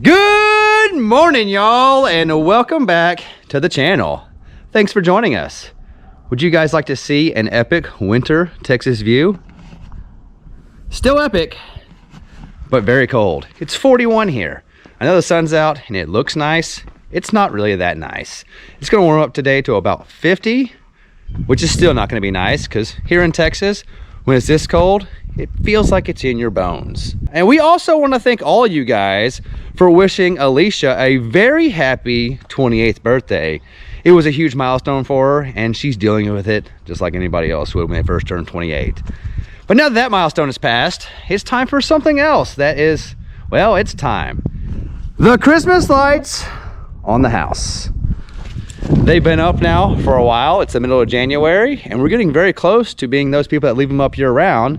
Good morning, y'all, and welcome back to the channel. Thanks for joining us. Would you guys like to see an epic winter Texas view? Still epic, but very cold. It's 41 here. I know the sun's out and it looks nice. It's not really that nice. It's gonna warm up today to about 50, which is still not gonna be nice because here in Texas, when it's this cold, it feels like it's in your bones. And we also want to thank all you guys for wishing Alicia a very happy 28th birthday. It was a huge milestone for her, and she's dealing with it just like anybody else would when they first turned 28. But now that that milestone is passed, it's time for something else that is, well, it's time. The Christmas lights on the house. They've been up now for a while. It's the middle of January, and we're getting very close to being those people that leave them up year round.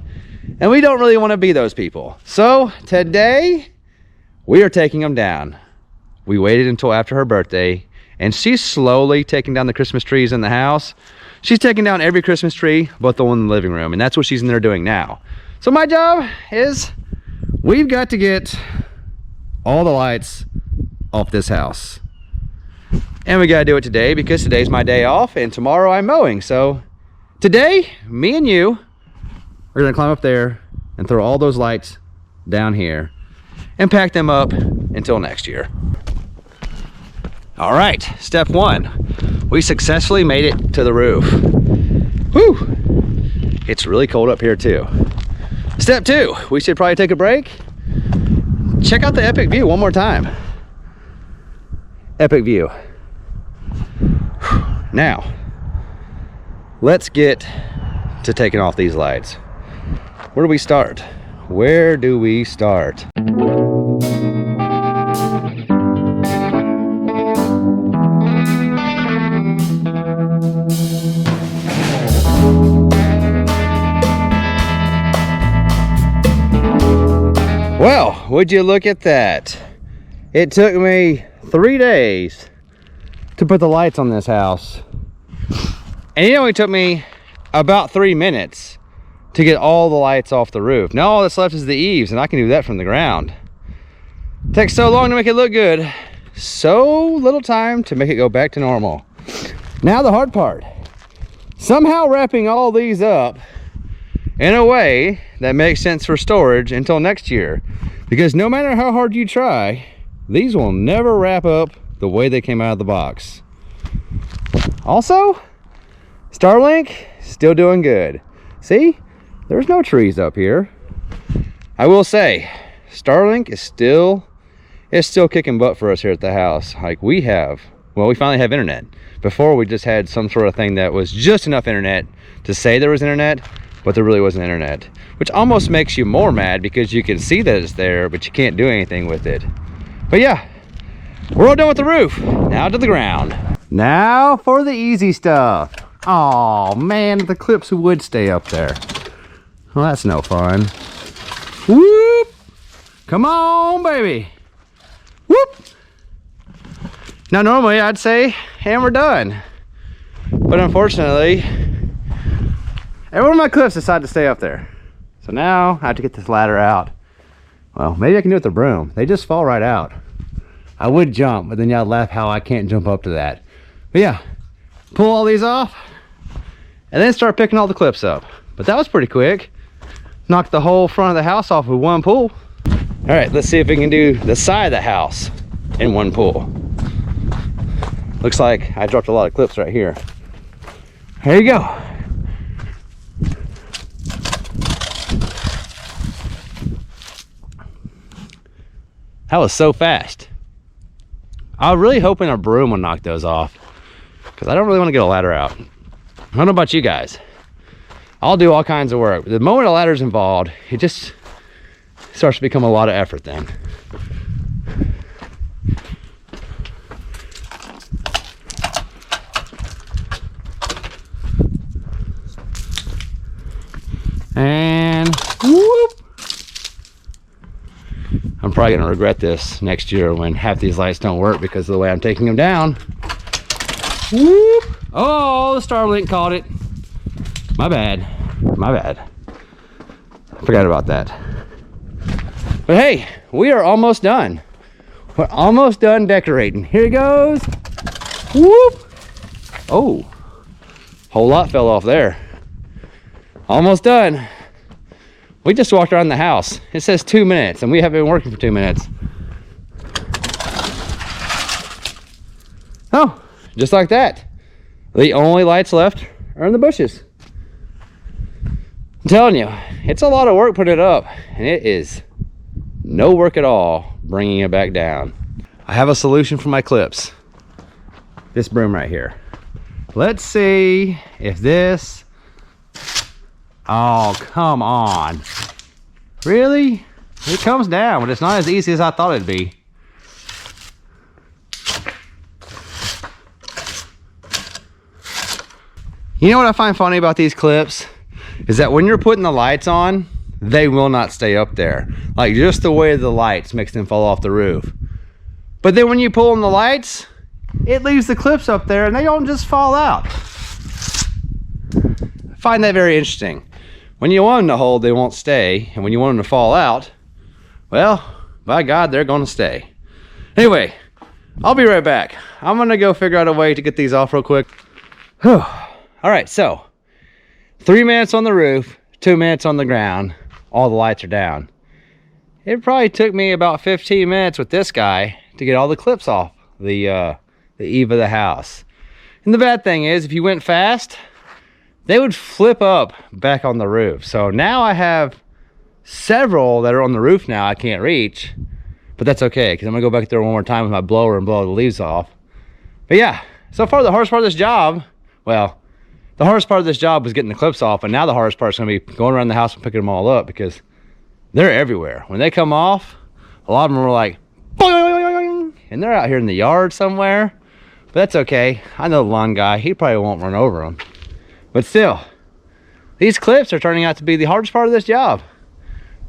And we don't really want to be those people. So today, we are taking them down. We waited until after her birthday, and she's slowly taking down the Christmas trees in the house. She's taking down every Christmas tree but the one in the living room, and that's what she's in there doing now. So my job is, we've got to get all the lights off this house. And we gotta do it today because today's my day off, and tomorrow I'm mowing. So today, me and you, we're gonna climb up there and throw all those lights down here and pack them up until next year. All right, step one, we successfully made it to the roof. Whew, it's really cold up here too. Step two, we should probably take a break. Check out the epic view one more time. Epic view. Now, let's get to taking off these lights. Where do we start? Where do we start? Well, would you look at that? It took me 3 days to put the lights on this house. And it only took me about 3 minutes to get all the lights off the roof. Now all that's left is the eaves, and I can do that from the ground. It takes so long to make it look good, so little time to make it go back to normal. Now the hard part. Somehow wrapping all these up in a way that makes sense for storage until next year. Because no matter how hard you try, these will never wrap up the way they came out of the box. Also, Starlink still doing good. See? There's no trees up here. I will say, Starlink is still kicking butt for us here at the house. Like we finally have internet. Before we just had some sort of thing that was just enough internet to say there was internet, but there really wasn't internet. Which almost makes you more mad because you can see that it's there, but you can't do anything with it. But yeah, we're all done with the roof. Now to the ground. Now for the easy stuff. Oh man, the clips would stay up there. Well, that's no fun. Whoop! Come on, baby. Whoop! Now, normally I'd say, and we're done. But unfortunately, every one of my clips decided to stay up there. So now I have to get this ladder out. Well, maybe I can do it with the broom. They just fall right out. I would jump, but then y'all laugh how I can't jump up to that. But yeah, pull all these off, and then start picking all the clips up. But that was pretty quick. Knocked the whole front of the house off with one pull. All right, let's see if we can do the side of the house in one pull. Looks like I dropped a lot of clips right here. There you go. That was so fast. I was really hoping a broom would knock those off because I don't really want to get a ladder out. I don't know about you guys. I'll do all kinds of work. The moment a ladder's involved, it just starts to become a lot of effort then. And whoop! I'm probably gonna regret this next year when half these lights don't work because of the way I'm taking them down. Whoop! Oh, the Starlink caught it. My bad. My bad. I forgot about that. But hey, we are almost done. We're almost done decorating. Here it goes. Whoop. Oh, whole lot fell off there. Almost done. We just walked around the house. It says 2 minutes and we haven't been working for 2 minutes. Oh, just like that. The only lights left are in the bushes. I'm telling you, it's a lot of work putting it up, and it is no work at all bringing it back down. I have a solution for my clips. This broom right here. Let's see if this... Oh, come on. Really? It comes down, but it's not as easy as I thought it'd be. You know what I find funny about these clips? Is that when you're putting the lights on, they will not stay up there. Like just the way the lights makes them fall off the roof. But then when you pull on the lights, it leaves the clips up there and they don't just fall out. I find that very interesting. When you want them to hold, they won't stay. And when you want them to fall out, well, by God, they're gonna stay. Anyway, I'll be right back. I'm gonna go figure out a way to get these off real quick. Whew. All right, so 3 minutes on the roof, 2 minutes on the ground. All the lights are down. It probably took me about 15 minutes with this guy to get all the clips off the eave of the house. And the bad thing is, if you went fast, they would flip up back on the roof. So now I have several that are on the roof now I can't reach, but that's okay because I'm gonna go back there one more time with my blower and blow the leaves off. But yeah, so far the hardest part of this job, well, the hardest part of this job was getting the clips off, and now the hardest part is going to be going around the house and picking them all up because they're everywhere. When they come off, a lot of them are like, boing, and they're out here in the yard somewhere. But that's okay. I know the lawn guy. He probably won't run over them. But still, these clips are turning out to be the hardest part of this job.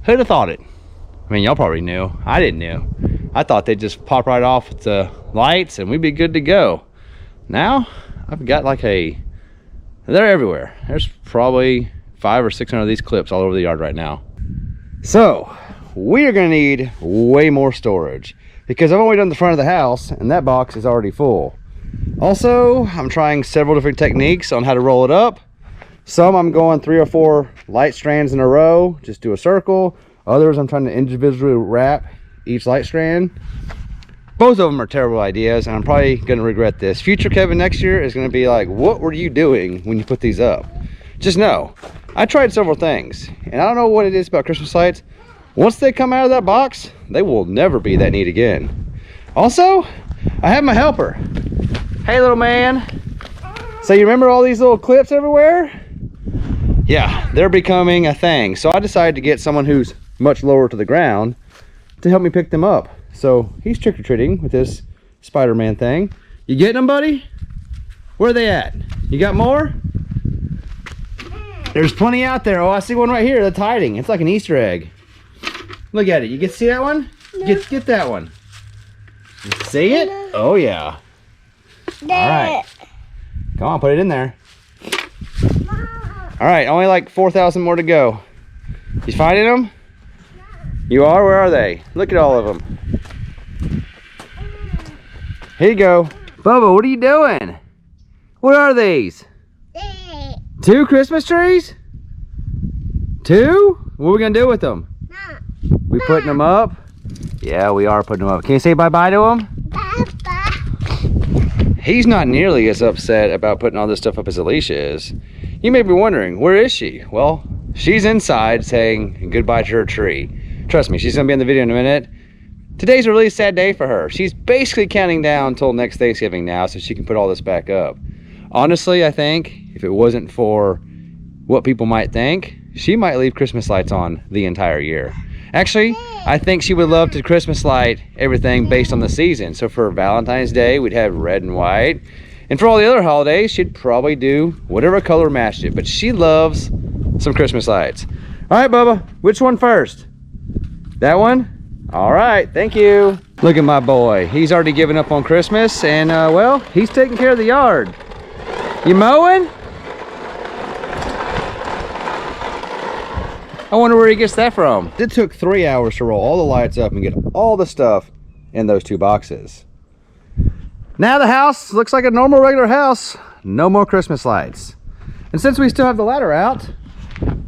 Who'd have thought it? I mean, y'all probably knew. I didn't know. I thought they'd just pop right off with the lights and we'd be good to go. Now, I've got like a... They're everywhere. There's probably 500 or 600 of these clips all over the yard right now. So we are going to need way more storage because I've only done the front of the house and that box is already full. Also, I'm trying several different techniques on how to roll it up. Some I'm going 3 or 4 light strands in a row, just do a circle. Others I'm trying to individually wrap each light strand. Both of them are terrible ideas, and I'm probably going to regret this. Future Kevin next year is going to be like, what were you doing when you put these up? Just know, I tried several things, and I don't know what it is about Christmas lights. Once they come out of that box, they will never be that neat again. Also, I have my helper. Hey, little man. So you remember all these little clips everywhere? Yeah, they're becoming a thing. So I decided to get someone who's much lower to the ground to help me pick them up. So he's trick-or-treating with this Spider-Man thing. You getting them, buddy? Where are they at? You got more? There's plenty out there. Oh, I see one right here that's hiding. It's like an Easter egg. Look at it. You get to see that one? No. Get that one. You see it? No. Oh, yeah. No. All right. Come on, put it in there. All right, only like 4,000 more to go. You finding them? You are? Where are they? Look at all of them. Here you go. Bubba, what are you doing? What are these? 2 Christmas trees? 2? What are we gonna do with them? We putting them up? Yeah, we are putting them up. Can you say bye-bye to them? Bye-bye. He's not nearly as upset about putting all this stuff up as Alicia is. You may be wondering, where is she? Well, she's inside saying goodbye to her tree. Trust me, she's gonna be in the video in a minute. Today's a really sad day for her. She's basically counting down until next Thanksgiving now so she can put all this back up. Honestly, I think if it wasn't for what people might think, she might leave Christmas lights on the entire year. Actually, I think she would love to Christmas light everything based on the season. So for Valentine's Day, we'd have red and white. And for all the other holidays, she'd probably do whatever color matched it. But she loves some Christmas lights. All right, Bubba, which one first? That one? All right, thank you. Look at my boy. He's already given up on Christmas and well, he's taking care of the yard. You mowing? I wonder where he gets that from. It took 3 hours to roll all the lights up and get all the stuff in those 2 boxes. Now the house looks like a normal regular house. No more Christmas lights. And since we still have the ladder out,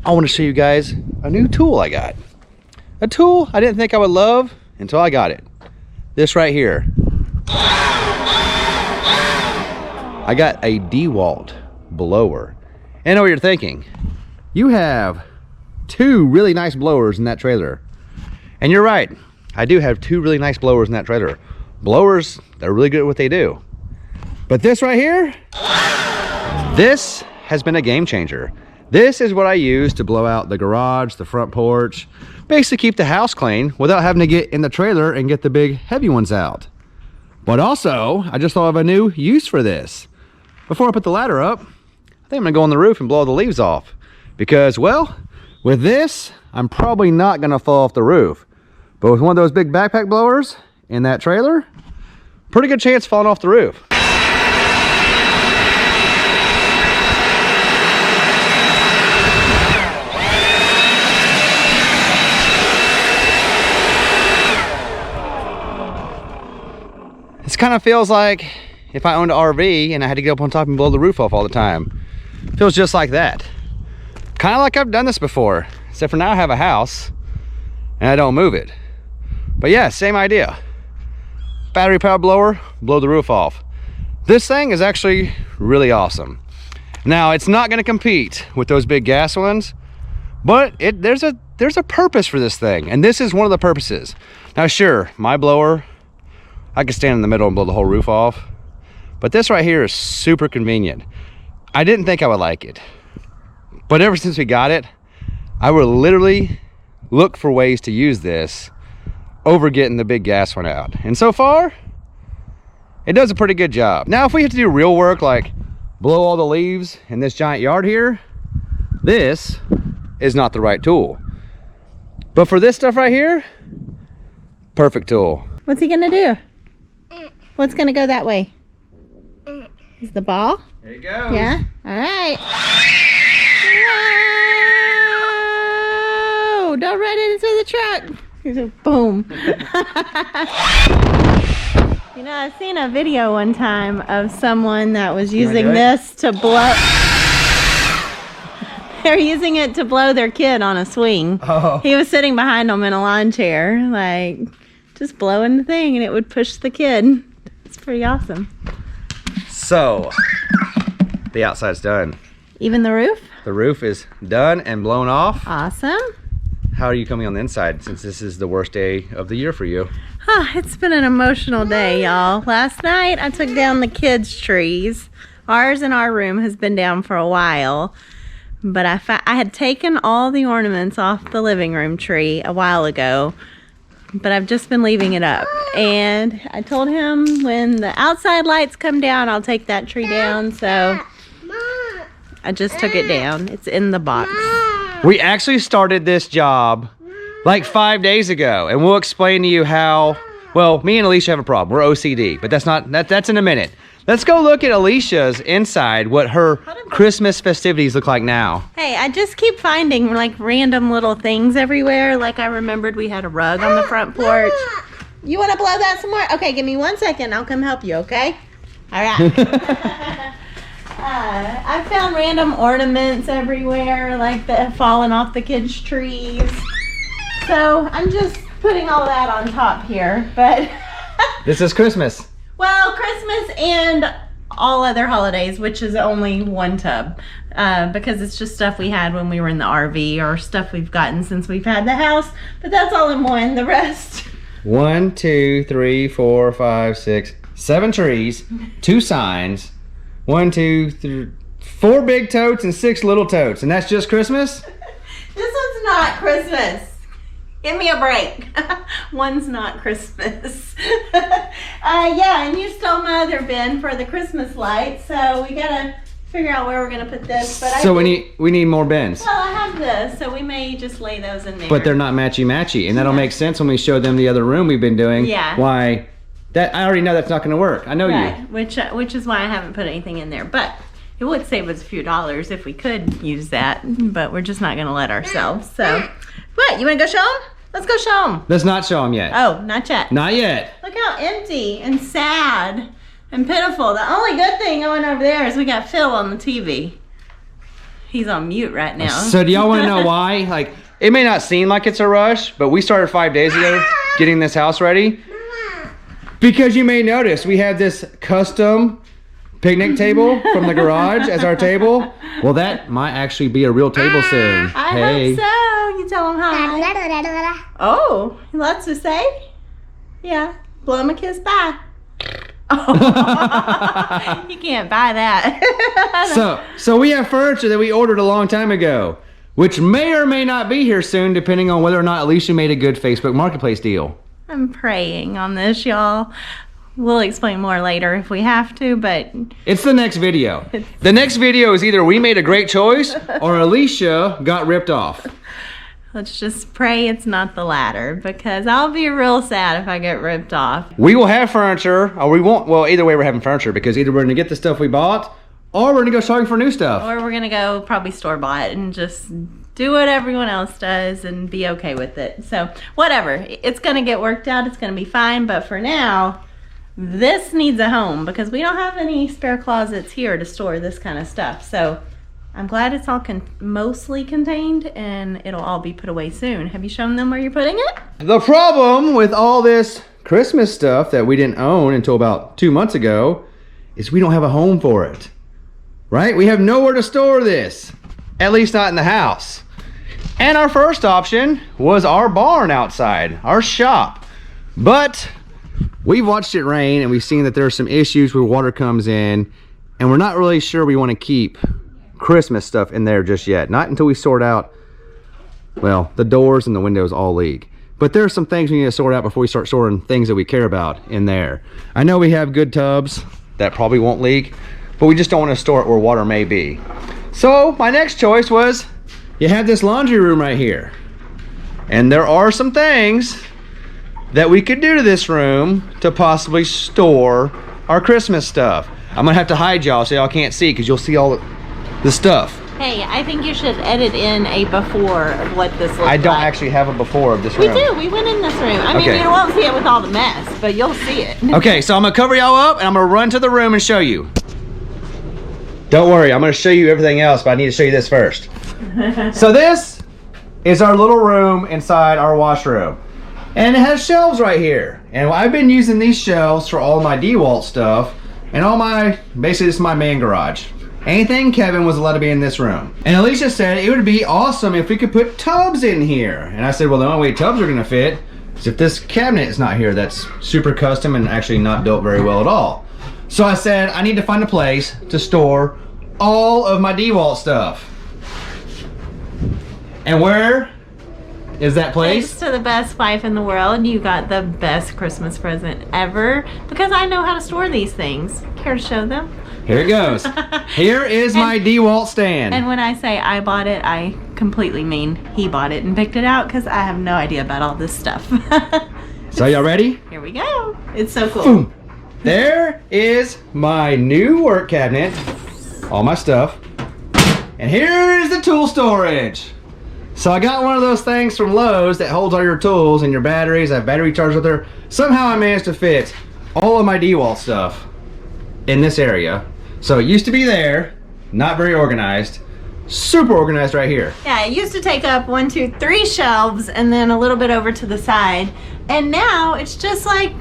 I want to show you guys a new tool I got. A tool I didn't think I would love until I got it. This right here. I got a Dewalt blower. And I know what you're thinking. You have 2 really nice blowers in that trailer. And you're right. I do have 2 really nice blowers in that trailer. Blowers, they're really good at what they do. But this right here, this has been a game changer. This is what I use to blow out the garage, the front porch, basically keep the house clean without having to get in the trailer and get the big heavy ones out. But also, I just thought of a new use for this. Before I put the ladder up, I think I'm gonna go on the roof and blow the leaves off. Because, well, with this, I'm probably not gonna fall off the roof. But with one of those big backpack blowers in that trailer, pretty good chance of falling off the roof. This kind of feels like if I owned an RV and I had to get up on top and blow the roof off all the time. Feels just like that. Kind of like I've done this before, except for now I have a house and I don't move it. But yeah, same idea. Battery powered blower, blow the roof off. This thing is actually really awesome. Now, it's not going to compete with those big gas ones, but there's a purpose for this thing, and this is one of the purposes. Now, sure, my blower, I could stand in the middle and blow the whole roof off, but this right here is super convenient. I didn't think I would like it, but ever since we got it, I would literally look for ways to use this over getting the big gas one out. And so far, it does a pretty good job. Now, if we have to do real work, like blow all the leaves in this giant yard here, this is not the right tool. But for this stuff right here, perfect tool. What's he gonna do? What's gonna go that way? Is the ball? There you go. Yeah? All right. Whoa! Don't run into the truck. Boom. You know, I've seen a video one time of someone that was using this to blow. They're using it to blow their kid on a swing. Oh. He was sitting behind them in a lawn chair, like just blowing the thing, and it would push the kid. It's pretty awesome. So, the outside's done. Even the roof? The roof is done and blown off. Awesome. How are you coming on the inside, since this is the worst day of the year for you? It's been an emotional day, y'all. Last night, I took down the kids' trees. Ours in our room has been down for a while. But I had taken all the ornaments off the living room tree a while ago. But I've just been leaving it up. And I told him when the outside lights come down, I'll take that tree down. So I just took it down. It's in the box. We actually started this job like 5 days ago, and we'll explain to you how. Well, me and Alicia have a problem. We're OCD, but that's in a minute. Let's go look at Alicia's inside, what her Christmas festivities look like now. Hey, I just keep finding like random little things everywhere. Like I remembered we had a rug on the front porch. You want to blow that some more? Okay, give me 1 second. I'll come help you, okay? All right. I found random ornaments everywhere, like that have fallen off the kids' trees. So I'm just putting all that on top here, but this is Christmas. Well, Christmas and all other holidays, which is only one tub, because it's just stuff we had when we were in the RV or stuff we've gotten since we've had the house. But that's all in one. The rest. 1, 2, 3, 4, 5, 6, 7 trees, 2 signs. 1, 2, 3, 4 big totes and 6 little totes, and that's just Christmas? This one's not Christmas. Give me a break. One's not Christmas. Yeah, and you stole my other bin for the Christmas lights, so we gotta figure out where we're gonna put this. But so we need more bins. Well, I have this, so we may just lay those in there. But they're not matchy-matchy, and that'll make sense when we show them the other room we've been doing. Yeah. Why? That I already know that's not going to work. I know you. Which is why I haven't put anything in there. But it would save us a few dollars if we could use that. But we're just not going to let ourselves. So, what? You want to go show them? Let's go show them. Let's not show them yet. Oh, not yet. Not yet. Look how empty and sad and pitiful. The only good thing going over there is we got Phil on the TV. He's on mute right now. So do y'all want to know why? Like, it may not seem like it's a rush, but we started 5 days ago getting this house ready. Because you may notice we have this custom picnic table from the garage as our table. Well, that might actually be a real table soon. I hope so. You tell him hi. Oh, lots to say? Yeah. Blow him a kiss. Bye. Oh, you can't buy that. So we have furniture that we ordered a long time ago, which may or may not be here soon, depending on whether or not Alicia made a good Facebook Marketplace deal. I'm praying on this, y'all. We'll explain more later if we have to, but... It's the next video. The next video is either we made a great choice or Alicia got ripped off. Let's just pray it's not the latter, because I'll be real sad if I get ripped off. We will have furniture, or we won't. Well, either way we're having furniture, because either we're going to get the stuff we bought, or we're going to go shopping for new stuff. Or we're going to go probably store-bought and just do what everyone else does and be okay with it. So, whatever. It's going to get worked out. It's going to be fine, but for now... This needs a home because we don't have any spare closets here to store this kind of stuff. So I'm glad it's all mostly contained and it'll all be put away soon. Have you shown them where you're putting it? The problem with all this Christmas stuff that we didn't own until about 2 months ago is we don't have a home for it. Right? We have nowhere to store this. At least not in the house. And our first option was our barn outside, our shop. But we've watched it rain and we've seen that there are some issues where water comes in, and we're not really sure we want to keep Christmas stuff in there just yet. Not until we sort out, well, the doors and the windows all leak. But there are some things we need to sort out before we start sorting things that we care about in there. I know we have good tubs that probably won't leak, but we just don't want to store it where water may be. So my next choice was, you have this laundry room right here. And there are some things that we could do to this room to possibly store our Christmas stuff. I'm gonna have to hide y'all so y'all can't see, because you'll see all the stuff. Hey, I think you should edit in a before of what this looks like. I don't actually have a before of this room. We do. We went in this room. I mean, you won't see it with all the mess, but you'll see it. Okay, so I'm gonna cover y'all up and I'm gonna run to the room and show you. Don't worry, I'm gonna show you everything else, but I need to show you this first. So this is our little room inside our washroom. And it has shelves right here. And I've been using these shelves for all my Dewalt stuff and all my, basically this is my man garage. Anything Kevin was allowed to be in this room. And Alicia said it would be awesome if we could put tubs in here. And I said, well, the only way tubs are gonna fit is if this cabinet is not here. That's super custom and actually not built very well at all. So I said, I need to find a place to store all of my Dewalt stuff. And where is that place? Thanks to the best wife in the world, you got the best Christmas present ever, because I know how to store these things. Care to show them? Here it goes. Here is my Dewalt stand. And when I say I bought it, I completely mean he bought it and picked it out, because I have no idea about all this stuff. So y'all ready? Here we go. It's so cool. Boom. There is my new work cabinet. All my stuff. And here is the tool storage. So I got one of those things from Lowe's that holds all your tools and your batteries. I have battery chargers up there. Somehow I managed to fit all of my Dewalt stuff in this area. So it used to be there, not very organized. Super organized right here. Yeah, it used to take up 1, 2, 3 shelves and then a little bit over to the side. And now it's just like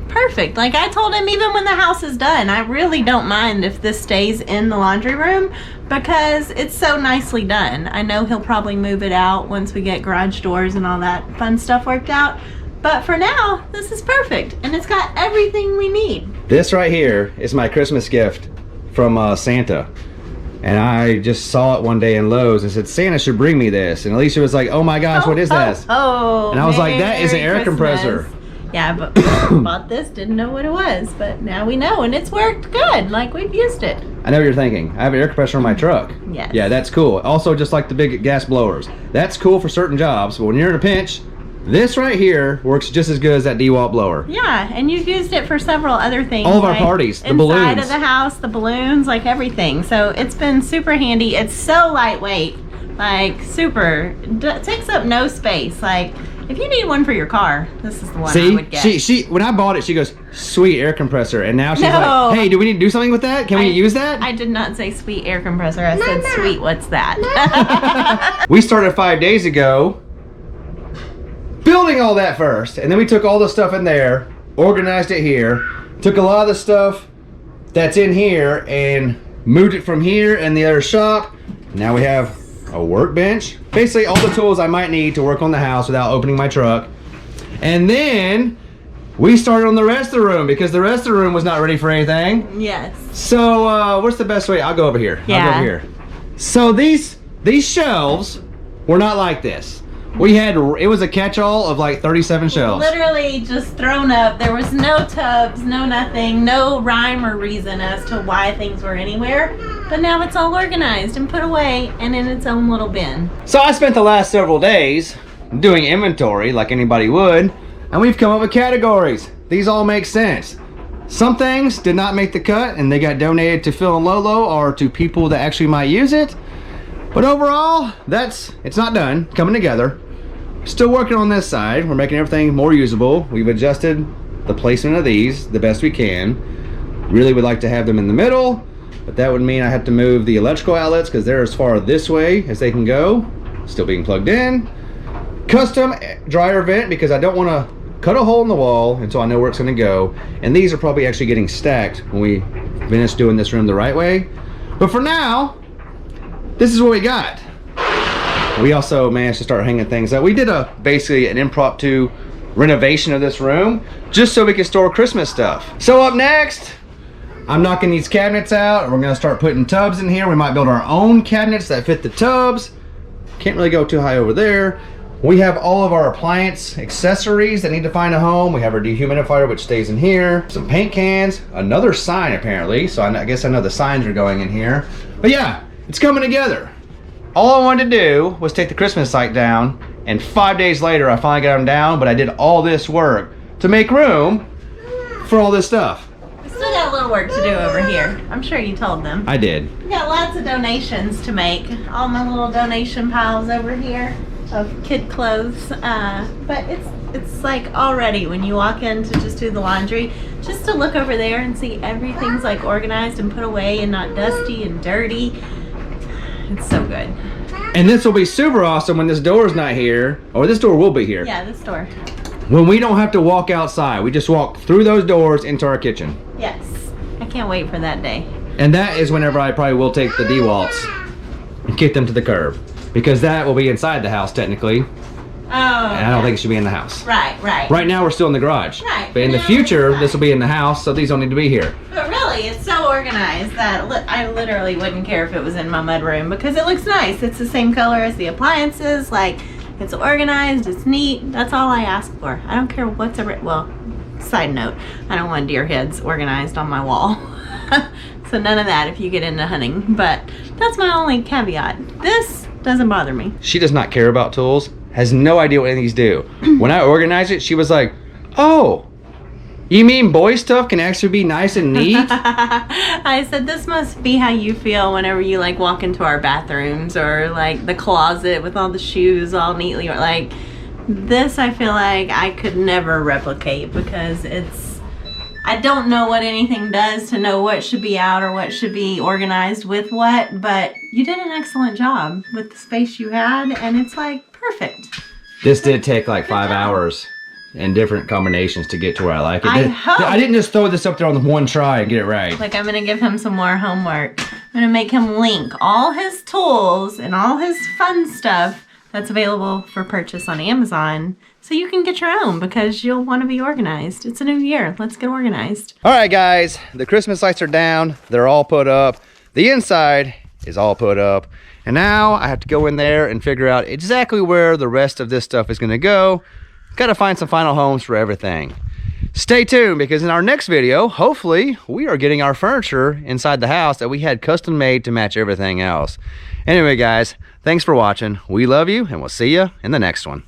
perfect. Like I told him, even when the house is done, I really don't mind if this stays in the laundry room because it's so nicely done. I know he'll probably move it out once we get garage doors and all that fun stuff worked out. But for now, this is perfect. And it's got everything we need. This right here is my Christmas gift from Santa. And I just saw it one day in Lowe's and said, Santa should bring me this. And Alicia was like, oh my gosh, what is this? Oh, and I was like, that is an air compressor. Yeah, but bought this, didn't know what it was, but now we know, and it's worked good, like we've used it. I know what you're thinking. I have an air compressor on my truck. Yes. Yeah, that's cool. Also, just like the big gas blowers. That's cool for certain jobs, but when you're in a pinch, this right here works just as good as that Dewalt blower. Yeah, and you've used it for several other things. All of our parties, the balloons. Inside of the house, the balloons, like everything. So it's been super handy. It's so lightweight, like super. It takes up no space. Like If you need one for your car, this is the one I See, would get. she when I bought it, she goes, sweet air compressor. And now she's No. like, hey, do we need to do something with that? Can we use that? I did not say sweet air compressor. I said sweet, what's that? We started 5 days ago building all that first. And then we took all the stuff in there, organized it here, took a lot of the stuff that's in here and moved it from here and the other shop. Now we have a workbench. Basically all the tools I might need to work on the house without opening my truck. And then we started on the rest of the room because the rest of the room was not ready for anything. Yes. So what's the best way? I'll go over here. Yeah. I'll go over here. So these shelves were not like this. We had, it was a catch-all of like 37 shelves. Literally just thrown up. There was no tubs, no nothing, no rhyme or reason as to why things were anywhere. But now it's all organized and put away and in its own little bin. So I spent the last several days doing inventory like anybody would, and we've come up with categories. These all make sense. Some things did not make the cut and they got donated to Phil and Lolo or to people that actually might use it. But overall, it's not done, coming together. Still working on this side. We're making everything more usable. We've adjusted the placement of these the best we can. Really would like to have them in the middle, but that would mean I have to move the electrical outlets because they're as far this way as they can go, still being plugged in. Custom dryer vent because I don't want to cut a hole in the wall until I know where it's going to go. And these are probably actually getting stacked when we finish doing this room the right way. But for now, this is what we got. We also managed to start hanging things up. We did basically an impromptu renovation of this room just so we could store Christmas stuff. So up next, I'm knocking these cabinets out. We're gonna start putting tubs in here. We might build our own cabinets that fit the tubs. Can't really go too high over there. We have all of our appliance accessories that need to find a home. We have our dehumidifier, which stays in here. Some paint cans, another sign apparently. So I guess I know the signs are going in here. But yeah, it's coming together. All I wanted to do was take the Christmas light down, and 5 days later I finally got them down, but I did all this work to make room for all this stuff. We still got a little work to do over here. I'm sure you told them. I did. We got lots of donations to make. All my little donation piles over here of kid clothes. But it's like already when you walk in to just do the laundry, just to look over there and see everything's like organized and put away and not dusty and dirty. It's so good. And this will be super awesome when this door is not here, or this door will be here. Yeah, this door. When we don't have to walk outside, we just walk through those doors into our kitchen. Yes. I can't wait for that day. And that is whenever I probably will take the Dewalts and kick them to the curb. Because that will be inside the house technically. Oh. And I don't think it should be in the house. Right. Right now we're still in the garage. Right. But in the future, this will be in the house, so these don't need to be here. But really, it's so organized that I literally wouldn't care if it was in my mudroom because it looks nice. It's the same color as the appliances. Like, it's organized, it's neat. That's all I ask for. I don't care what's well, side note, I don't want deer heads organized on my wall. So none of that if you get into hunting. But that's my only caveat. This doesn't bother me. She does not care about tools, has no idea what any of these do. When I organized it, she was like, oh, you mean boy stuff can actually be nice and neat? I said, this must be how you feel whenever you like walk into our bathrooms or like the closet with all the shoes all neatly, or like this. I feel like I could never replicate because I don't know what anything does to know what should be out or what should be organized with what, but you did an excellent job with the space you had, and it's like perfect. This did take like 5 hours and different combinations to get to where I like it. I didn't just throw this up there on one try and get it right. Like, I'm gonna give him some more homework. I'm gonna make him link all his tools and all his fun stuff that's available for purchase on Amazon so you can get your own because you'll want to be organized. It's a new year. Let's get organized. All right, guys, the Christmas lights are down. They're all put up. The inside is all put up. And now I have to go in there and figure out exactly where the rest of this stuff is gonna go. Gotta find some final homes for everything. Stay tuned, because in our next video, hopefully, we are getting our furniture inside the house that we had custom made to match everything else. Anyway, guys, thanks for watching. We love you, and we'll see you in the next one.